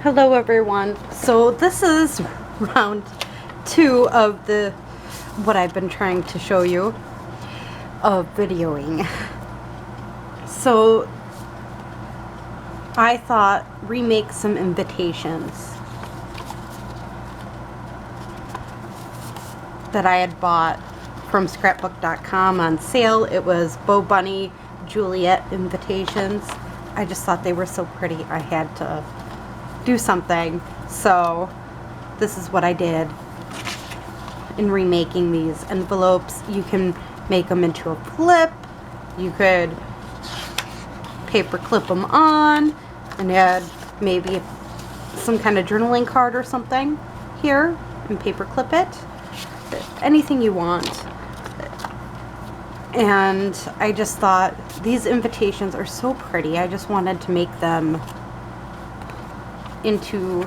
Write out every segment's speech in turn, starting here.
Hello everyone. So this is round 2 of what I've been trying to show you of videoing. So I thought remake some invitations that I had bought from scrapbook.com on sale. It was Bo Bunny Juliet invitations. I just thought they were so pretty I had to do something, so this is what I did in remaking these envelopes. You can make them into a flip, you could paper clip them on and add maybe some kind of journaling card or something here and paper clip it, anything you want. And I just thought these invitations are so pretty, I just wanted to make them into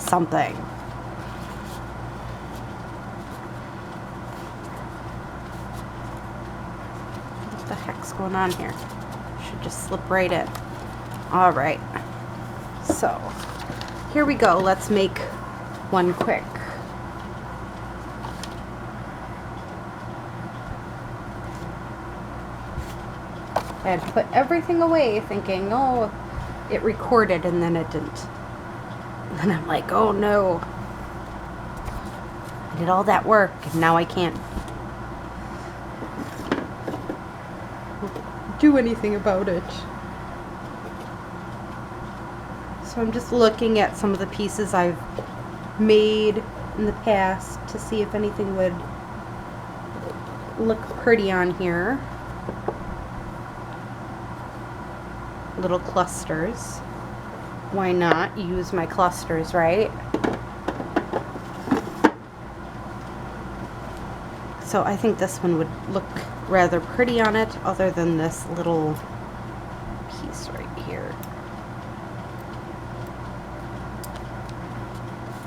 something. What the heck's going on here? Should just slip right in. Alright, so here we go. Let's make one quick. I had put everything away thinking, oh, it recorded, and then it didn't. And I'm like, oh no, I did all that work and now I can't do anything about it. So I'm just looking at some of the pieces I've made in the past to see if anything would look pretty on here. Little clusters. Why not use my clusters, right? So I think this one would look rather pretty on it, other than this little piece right here.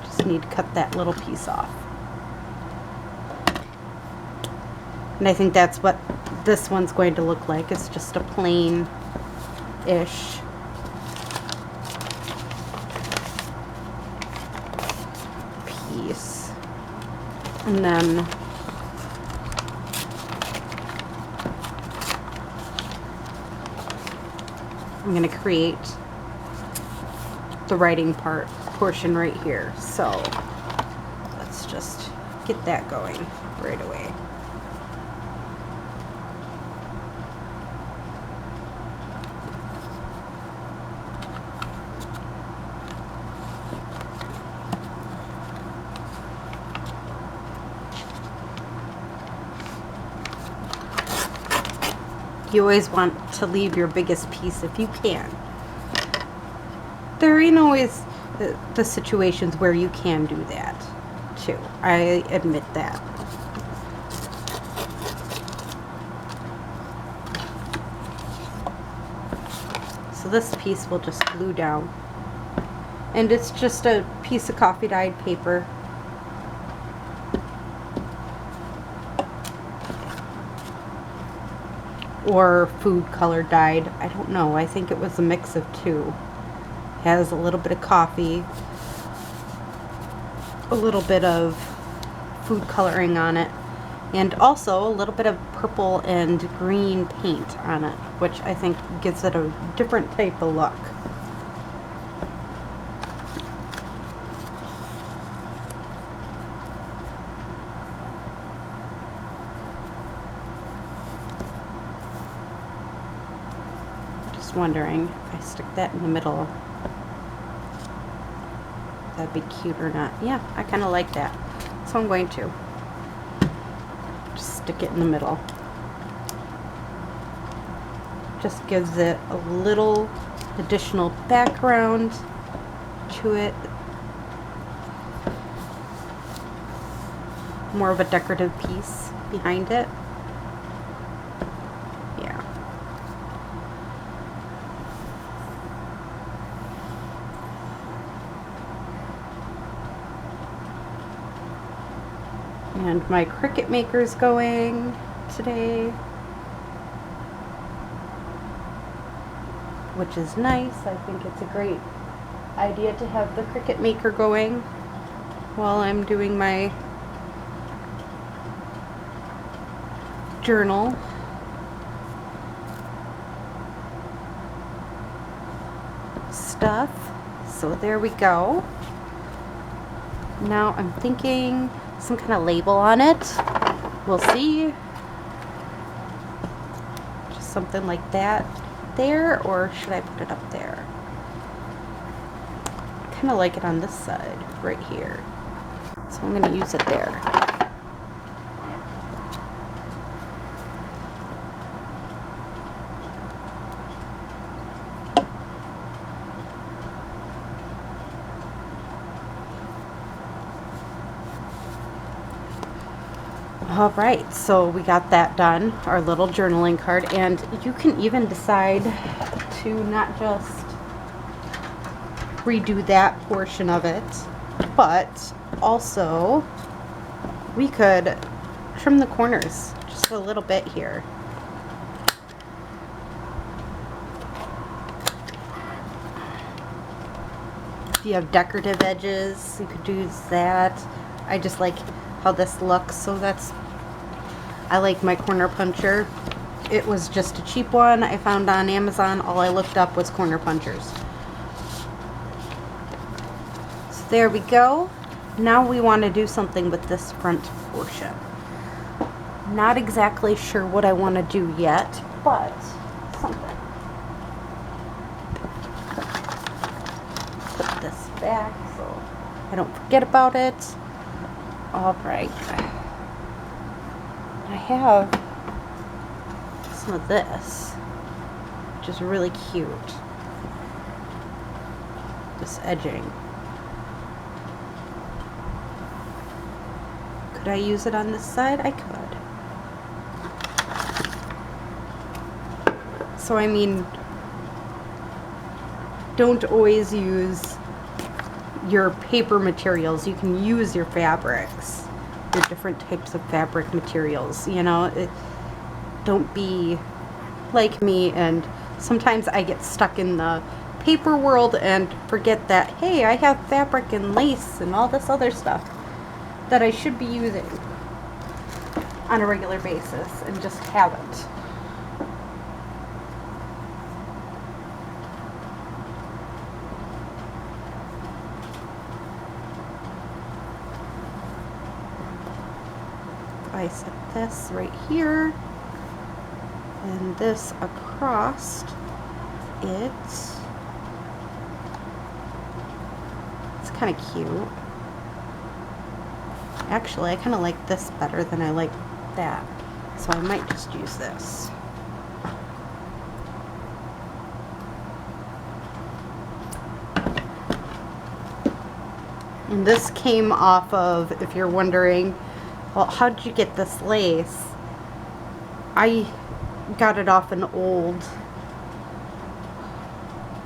Just need to cut that little piece off. And I think that's what this one's going to look like. It's just a plain-ish piece. And then I'm going to create the writing portion right here. So let's just get that going right away. You always want to leave your biggest piece if you can. There ain't always the situations where you can do that too. I admit that. So this piece will just glue down. And it's just a piece of coffee dyed paper. Or food color dyed. I don't know. I think it was a mix of two. It has a little bit of coffee, a little bit of food coloring on it, and also a little bit of purple and green paint on it, which I think gives it a different type of look. Wondering if I stick that in the middle, that'd be cute or not. Yeah, I kind of like that, so I'm going to just stick it in the middle. Just gives it a little additional background to it, more of a decorative piece behind it. And my Cricut maker's going today, which is nice. I think it's a great idea to have the Cricut Maker going while I'm doing my journal. Stuff. So there we go. Now I'm thinking some kind of label on it. We'll see. Just something like that there, or should I put it up there? I kind of like it on this side, right here. So I'm going to use it there. All right, so we got that done, our little journaling card, and you can even decide to not just redo that portion of it, but also we could trim the corners just a little bit here. If you have decorative edges, you could do that. I just like how this looks, so I like my corner puncher. It was just a cheap one I found on Amazon. All I looked up was corner punchers. So there we go. Now we want to do something with this front portion. Not exactly sure what I want to do yet, but something. Put this back so I don't forget about it. All right. I have some of this, which is really cute. This edging. Could I use it on this side? I could. So I mean, don't always use your paper materials. You can use your fabrics, your different types of fabric materials, you know. Don't be like me, and sometimes I get stuck in the paper world and forget that, hey, I have fabric and lace and all this other stuff that I should be using on a regular basis and just haven't. I set this right here and this across it. It's kind of cute. Actually, I kind of like this better than I like that, so I might just use this. And this came off of, if you're wondering, well, how did you get this lace? I got it off an old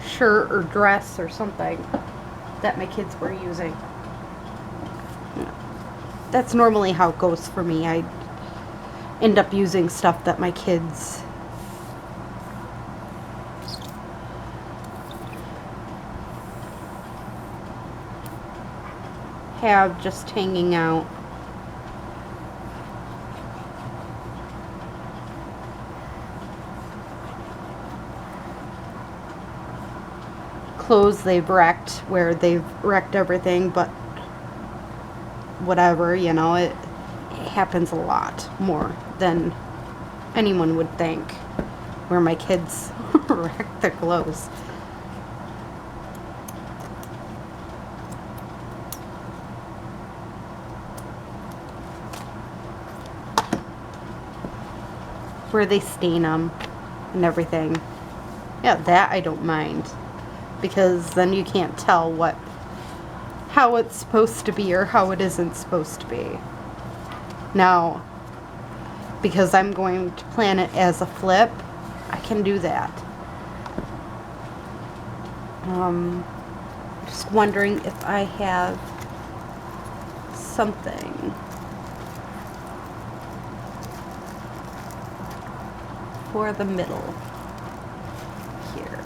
shirt or dress or something that my kids were using. That's normally how it goes for me. I end up using stuff that my kids have just hanging out. Clothes they've wrecked, where they've wrecked everything, but whatever, you know, it happens a lot more than anyone would think, where my kids wreck their clothes. Where they stain them and everything. Yeah, that I don't mind, because then you can't tell how it's supposed to be or how it isn't supposed to be. Now, because I'm going to plan it as a flip, I can do that. Just wondering if I have something for the middle here.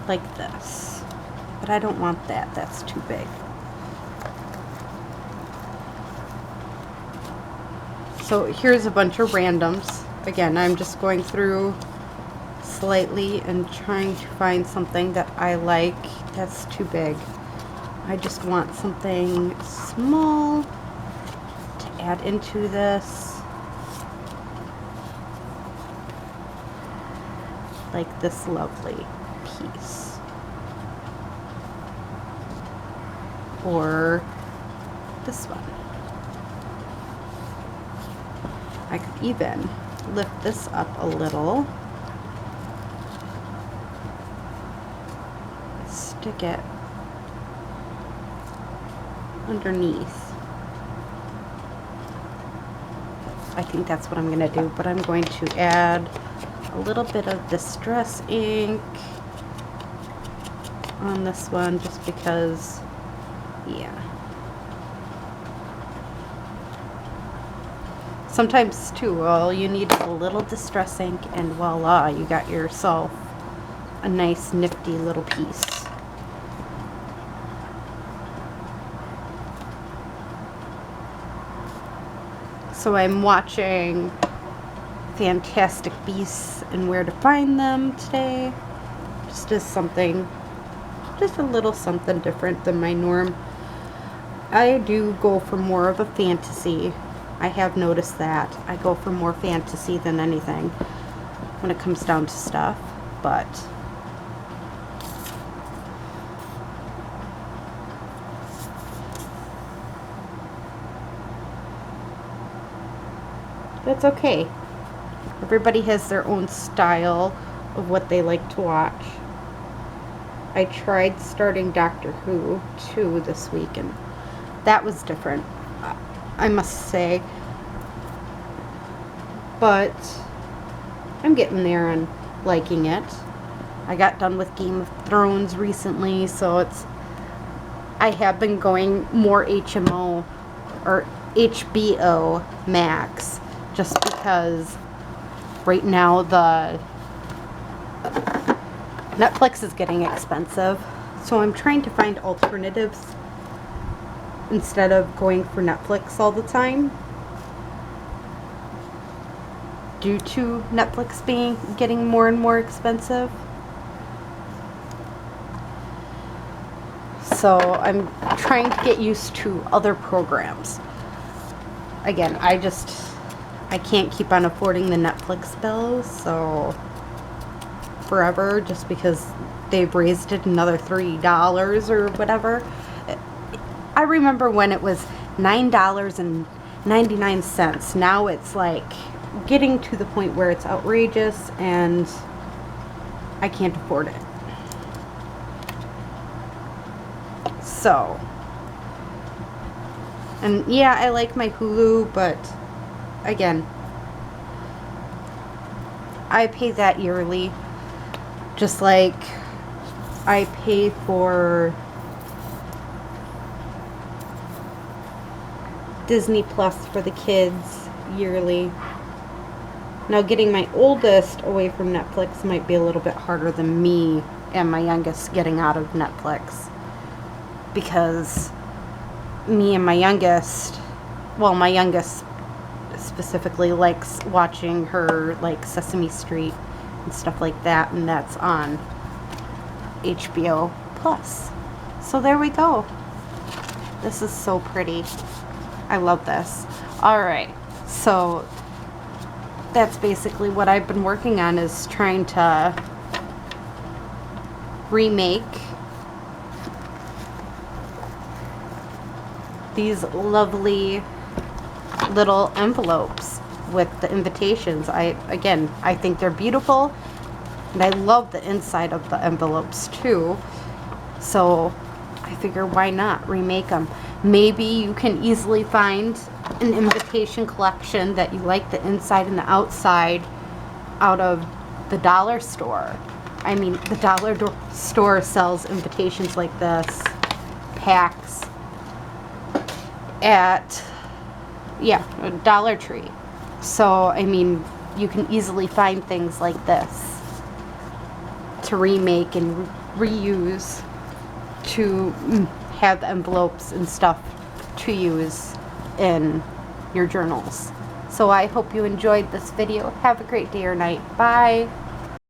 like this. But I don't want that. That's too big. So here's a bunch of randoms. Again, I'm just going through slightly and trying to find something that I like. That's too big. I just want something small to add into this. Like this lovely piece. Or this one. I could even lift this up a little. Stick it underneath. I think that's what I'm going to do, but I'm going to add a little bit of Distress ink on this one just because, yeah. Sometimes too, all you need is a little Distress ink and voila, you got yourself a nice nifty little piece. So I'm watching Fantastic Beasts and Where to Find Them today. Just as something, just a little something different than my norm. I do go for more of a fantasy. I have noticed that. I go for more fantasy than anything when it comes down to stuff, but that's okay. Everybody has their own style of what they like to watch. I tried starting Doctor Who too this week, and that was different, I must say. But I'm getting there and liking it. I got done with Game of Thrones recently, so I have been going more HMO or HBO Max just because right now the Netflix is getting expensive, so I'm trying to find alternatives instead of going for Netflix all the time due to Netflix getting more and more expensive. So I'm trying to get used to other programs. Again, I can't keep on affording the Netflix bills, so forever, just because they've raised it another $3 or whatever. I remember when it was $9.99. Now it's like getting to the point where it's outrageous and I can't afford it. So, and yeah, I like my Hulu, but again, I pay that yearly, just like I pay for Disney Plus for the kids yearly. Now, getting my oldest away from Netflix might be a little bit harder than me and my youngest getting out of Netflix, because me and my youngest, well, my youngest specifically likes watching her like Sesame Street and stuff like that, and that's on HBO Plus. So there we go. This is so pretty. I love this. Alright, so that's basically what I've been working on, is trying to remake these lovely little envelopes with the invitations. I think they're beautiful, and I love the inside of the envelopes too. So I figure, why not remake them? Maybe you can easily find an invitation collection that you like the inside and the outside out of the dollar store. I mean, the dollar store sells invitations like this, packs, at, yeah, Dollar Tree. So, I mean, you can easily find things like this to remake and reuse to have the envelopes and stuff to use in your journals. So I hope you enjoyed this video. Have a great day or night. Bye.